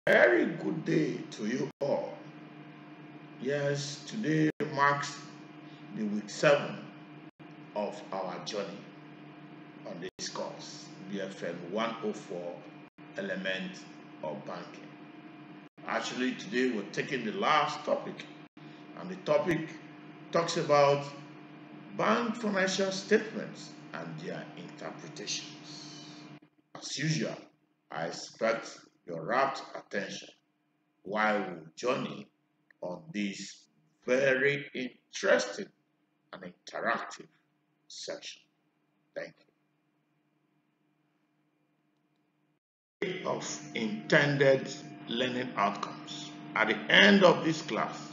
Very good day to you all. Yes, today marks the week 7 of our journey on this course, BFN 104 Element of Banking. Actually, today we're taking the last topic, and the topic talks about bank financial statements and their interpretations. As usual, I expect your rapt attention while we journey on this very interesting and interactive section. Thank you. Of intended learning outcomes. At the end of this class,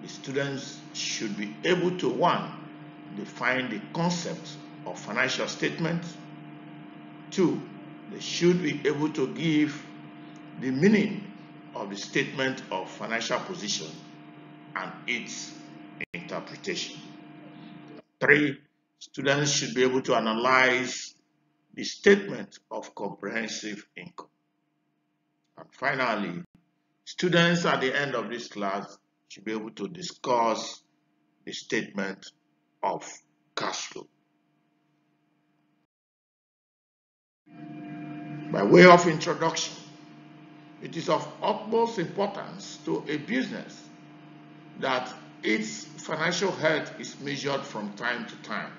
the students should be able to 1. Define the concept of financial statement. 2. They should be able to give the meaning of the statement of financial position and its interpretation. 3. Students should be able to analyze the statement of comprehensive income. And finally, students at the end of this class should be able to discuss the statement of cash flow. By way of introduction, it is of utmost importance to a business that its financial health is measured from time to time.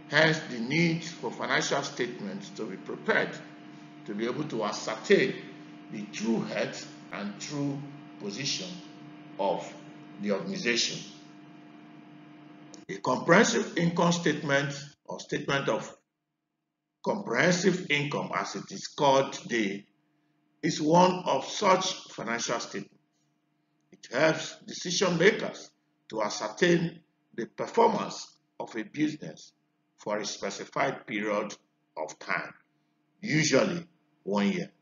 Hence, the need for financial statements to be prepared to be able to ascertain the true health and true position of the organization. A comprehensive income statement or statement of comprehensive income, as it is called today, is one of such financial statements. It helps decision makers to ascertain the performance of a business for a specified period of time, usually 1 year.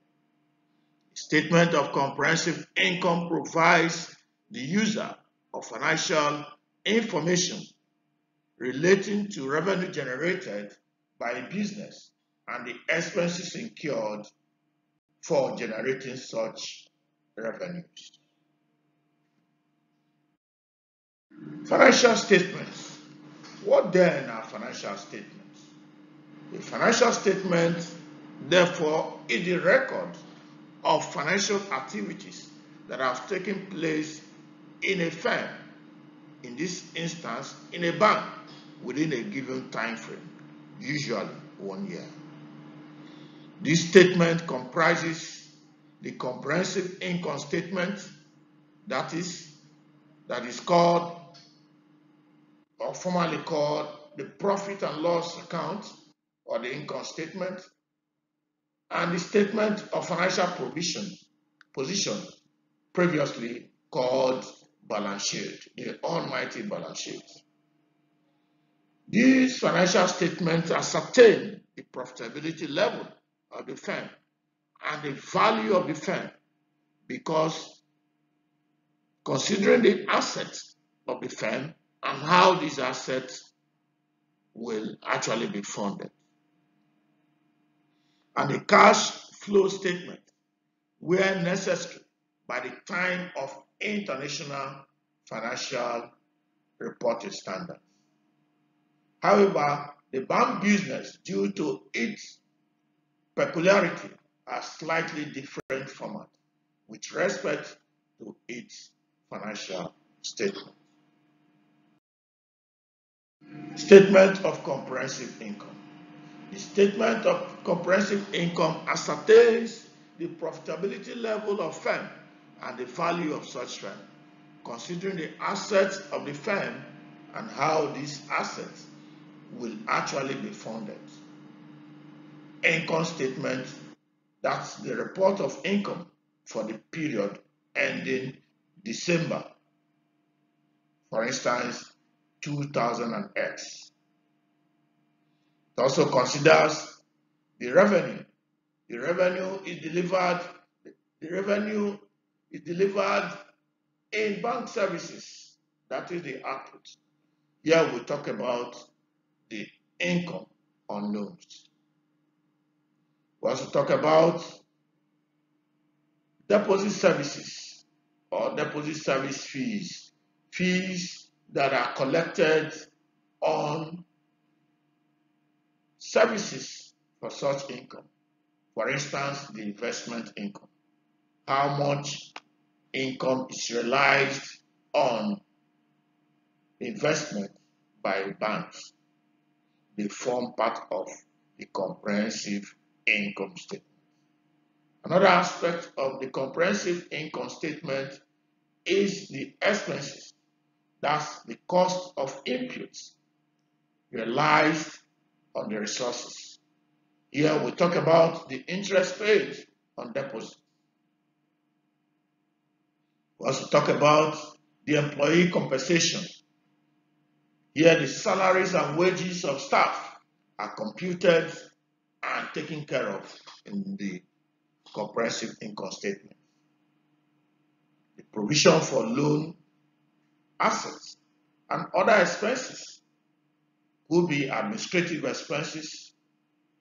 A statement of comprehensive income provides the user of financial information relating to revenue generated by a business and the expenses incurred for generating such revenues. Financial statements. What then are financial statements? A financial statement, therefore, is the record of financial activities that have taken place in a firm, in this instance, in a bank, within a given time frame, usually 1 year. This statement comprises the comprehensive income statement that is called, or formerly called, the profit and loss account or the income statement, and the statement of financial position, previously called balance sheet, the almighty balance sheet. These financial statements ascertain the profitability level of the firm and the value of the firm, because considering the assets of the firm and how these assets will actually be funded. And the cash flow statement, where necessary by the time of international financial reporting standards. However, the bank business, due to its peculiarity, has slightly different format with respect to its financial statement. Statement of comprehensive income. The statement of comprehensive income ascertains the profitability level of firm and the value of such firm, considering the assets of the firm and how these assets will actually be funded. Income statement, that's the report of income for the period ending December, for instance, 2008. It also considers the revenue. The revenue is delivered in bank services. That is the output. Here we talk about the income on loans. We also talk about Deposit services or deposit service fees, fees that are collected on services for such income. For instance, the investment income. How much income is realized on investment by banks? They form part of the comprehensive income statement. Another aspect of the comprehensive income statement is the expenses. That's the cost of inputs realized on the resources. Here we talk about the interest paid on deposit. We also talk about the employee compensation. Here the salaries and wages of staff are computed and taken care of in the comprehensive income statement. The provision for loan assets and other expenses could be administrative expenses,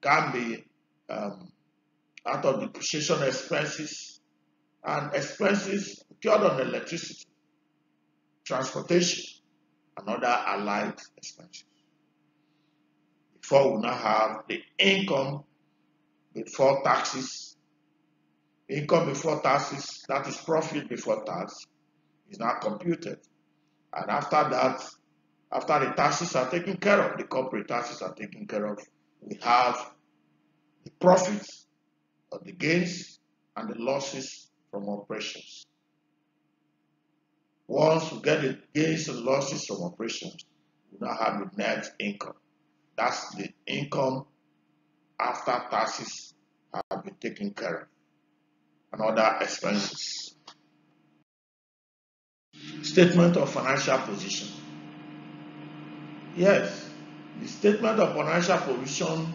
can be out of depreciation expenses, and expenses incurred on electricity, transportation, and other allied expenses. Before we now have the income before taxes. Income before taxes, that is profit before tax, is now computed. And after that, after the taxes are taken care of, the corporate taxes are taken care of, we have the profits or the gains and the losses from operations. Once we get the gains and losses from operations, we now have the net income. That's the income after taxes have been taken care of and other expenses. Statement of financial position. Yes, the statement of financial position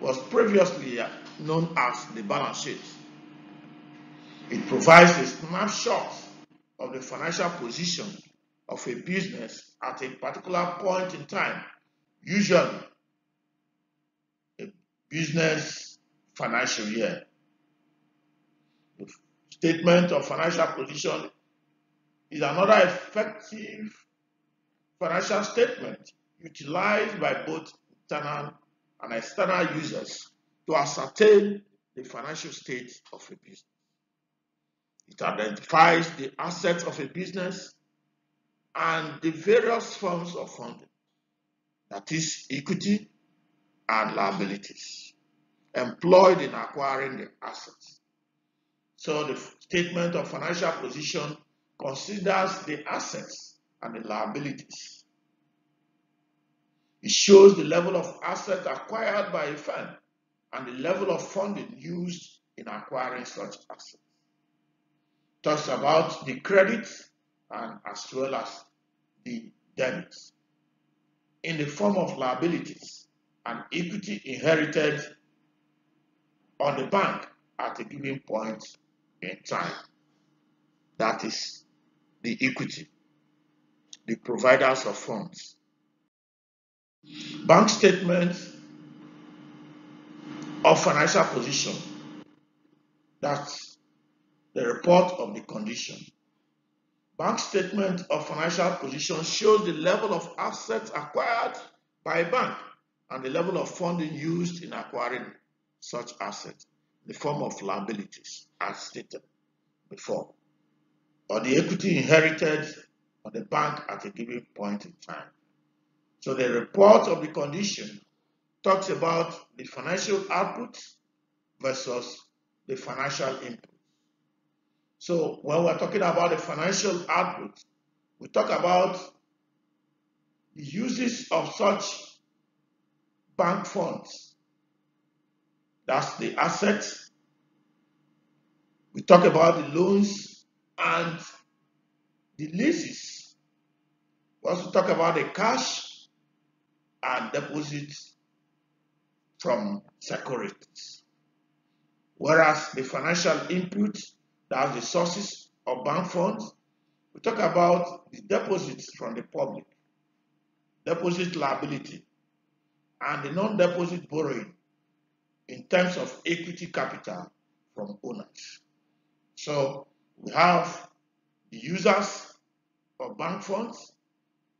was previously known as the balance sheet. It provides a snapshot of the financial position of a business at a particular point in time, usually a business financial year. The statement of financial position is another effective financial statement utilized by both internal and external users to ascertain the financial state of a business. It identifies the assets of a business and the various forms of funding, that is, equity and liabilities, employed in acquiring the assets. So the statement of financial position considers the assets and the liabilities. It shows the level of assets acquired by a firm and the level of funding used in acquiring such assets. It talks about the credits and as well as the debits in the form of liabilities and equity inherited on the bank at a given point in time. That is the equity, the providers of funds. Bank statements of financial position, that's the report of the condition. Bank statement of financial position shows the level of assets acquired by a bank and the level of funding used in acquiring such assets, the form of liabilities, as stated before, or the equity inherited on the bank at a given point in time. So the report of the condition talks about the financial output versus the financial input. So when we're talking about the financial output, we talk about the uses of such bank funds. That's the assets. We talk about the loans and the leases. We also talk about the cash and deposits from securities. Whereas the financial input, that's the sources of bank funds, we talk about the deposits from the public, deposit liability, and the non-deposit borrowing in terms of equity capital from owners. So we have the users of bank funds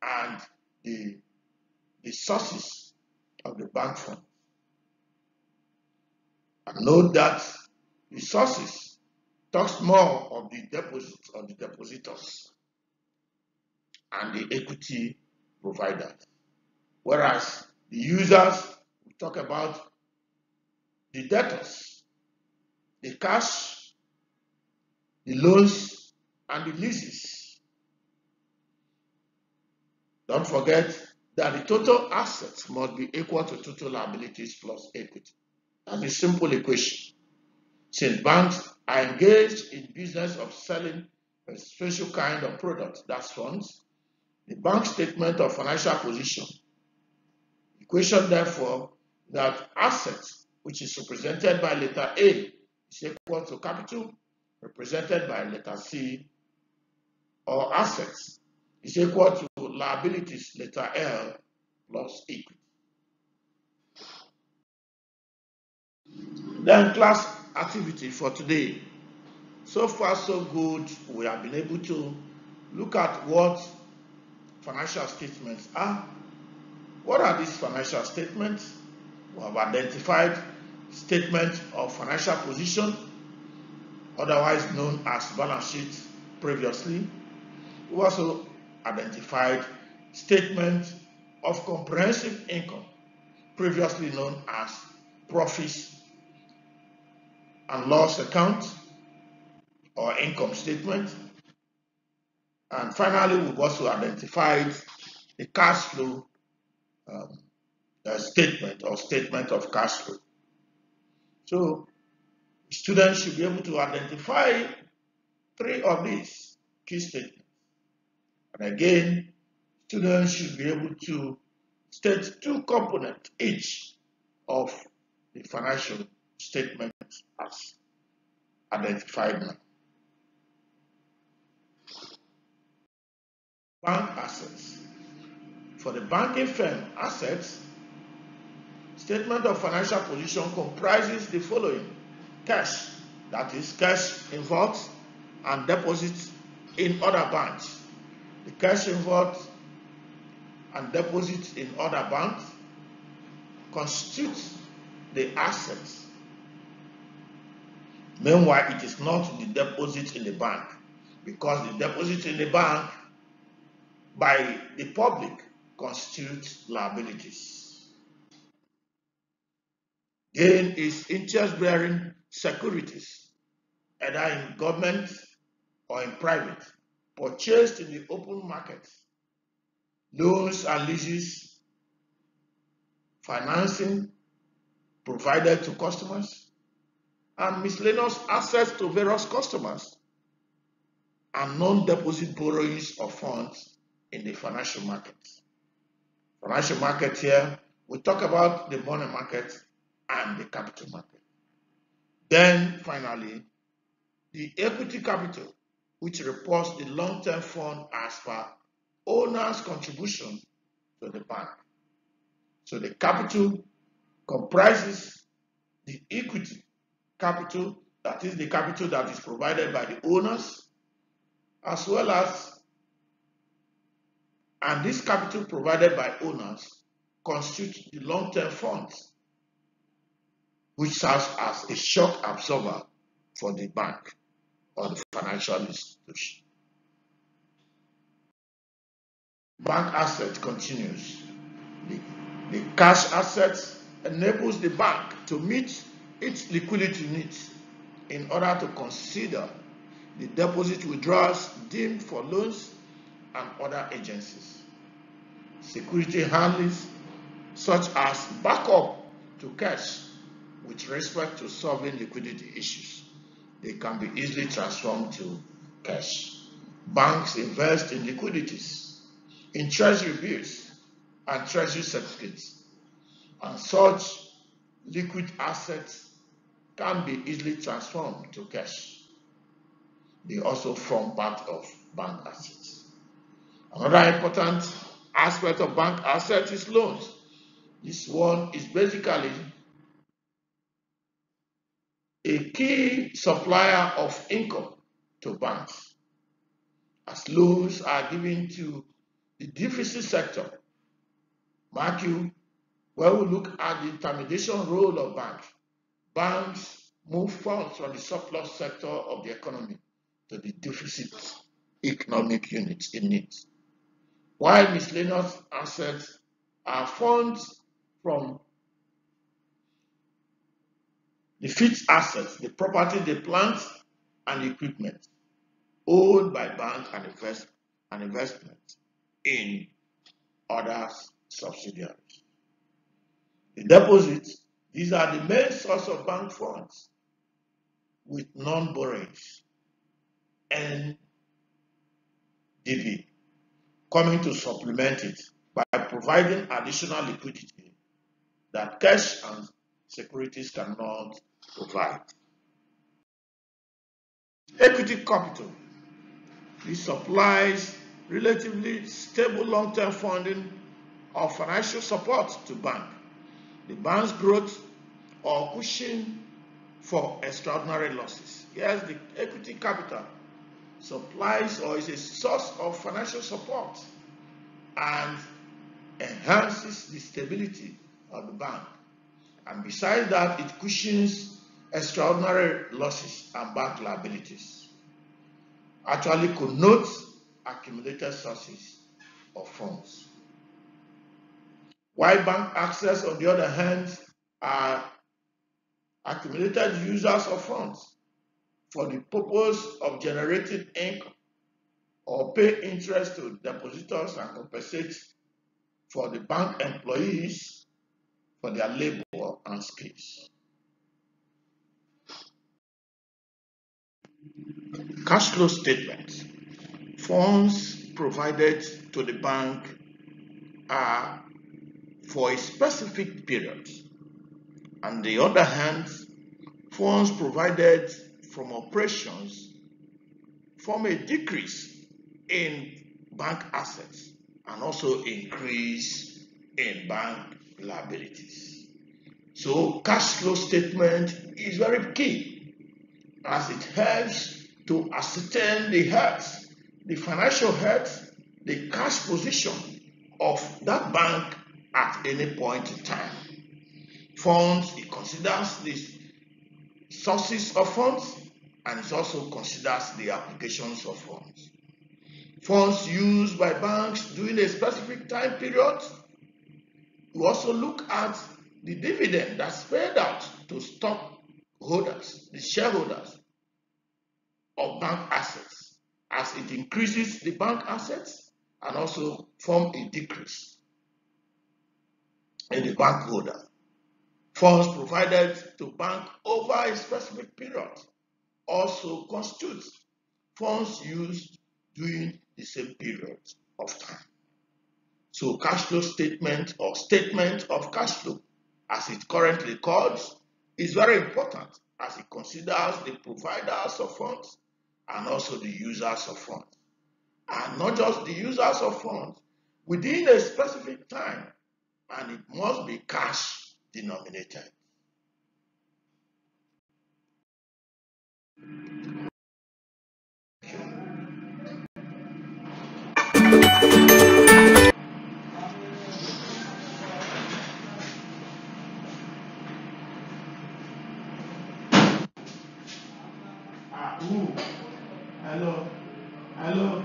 and the sources of the bank fund. And note that the sources talks more of the deposits of the depositors and the equity providers, whereas the users we talk about the debtors, the cash, the loans, and the leases. Don't forget that the total assets must be equal to total liabilities plus equity. That's a simple equation. Since banks are engaged in business of selling a special kind of product, that's funds, the bank statement of financial position equation therefore that assets, which is represented by letter A, is equal to capital represented by letter C, or assets is equal to liabilities letter L plus equity. Then class activity for today. So far so good, we have been able to look at what financial statements are. What are these financial statements? We have identified statement of financial position, otherwise known as balance sheet previously. We also identified statement of comprehensive income, previously known as profits and loss account or income statement. And finally, we've also identified the cash flow statement or statement of cash flow. So students should be able to identify three of these key statements. And again, students should be able to state two components each of the financial statement as identified now. Bank assets. For the banking firm assets, statement of financial position comprises the following: cash, that is cash in vault and deposits in other banks. The cash in vault and deposits in other banks constitutes the assets. Meanwhile, it is not the deposit in the bank, because the deposit in the bank by the public constitutes liabilities. Gain is interest-bearing securities, either in government or in private, purchased in the open market. Loans and leases, financing provided to customers, and miscellaneous access to various customers, and non-deposit borrowings of funds in the financial market. Financial market here, we talk about the money market and the capital market. Then finally, the equity capital, which reports the long-term fund as per owner's contribution to the bank. So the capital comprises the equity capital, that is the capital that is provided by the owners, as well as, and this capital provided by owners constitutes the long-term funds, which serves as a shock absorber for the bank or the financial institution. Bank asset continues. The cash asset enables the bank to meet its liquidity needs in order to consider the deposit withdrawals deemed for loans and other agencies. Security handlings such as backup to cash with respect to solving liquidity issues. They can be easily transformed to cash. Banks invest in liquidities, in treasury bills and treasury certificates, and such liquid assets can be easily transformed to cash. They also form part of bank assets. Another important aspect of bank assets is loans. This one is basically a key supplier of income to banks, as loans are given to the deficit sector. Mark you, when we look at the intermediation role of banks, banks move funds from the surplus sector of the economy to the deficit economic units in need, while miscellaneous assets are funds from the fixed assets, the property, the plant, and equipment owned by banks and investment in other subsidiaries. The deposits, these are the main source of bank funds with non-borrowings, NDV, coming to supplement it by providing additional liquidity that cash and securities cannot provide. Equity capital. This supplies relatively stable long-term funding or financial support to bank. The bank's growth or cushion for extraordinary losses. Here's the equity capital supplies or is a source of financial support and enhances the stability of the bank. And besides that, it cushions extraordinary losses and bank liabilities. Actually connotes accumulated sources of funds. While bank access, on the other hand, are accumulated users of funds for the purpose of generating income or pay interest to depositors and compensate for the bank employees for their labor and skills. Cash flow statement. Funds provided to the bank are for a specific period. On the other hand, funds provided from operations form a decrease in bank assets and also increase in bank liabilities. So cash flow statement is very key as it helps to ascertain the health, the financial health, the cash position of that bank at any point in time. Funds, it considers the sources of funds and it also considers the applications of funds. Funds used by banks during a specific time period. We also look at the dividend that's paid out to stockholders, the shareholders of bank assets, as it increases the bank assets and also form a decrease in the bank holder. Funds provided to bank over a specific period also constitute funds used during the same period of time. So cash flow statement or statement of cash flow, as it currently calls, is very important as it considers the providers of funds and also the users of funds. And not just the users of funds within a specific time, and it must be cash denominated. Hello, hello.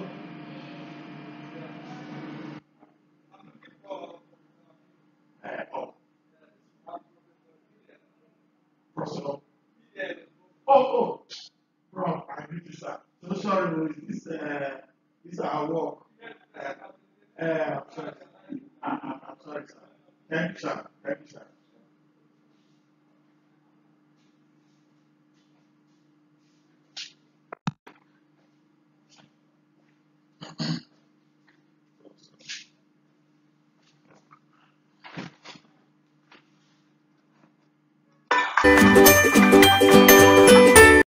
Oh, Professor. Oh, bro, I need to start. So sorry, this our work. I'm sorry. I'm sorry, sir. Thank you, sir. Thank you, sir.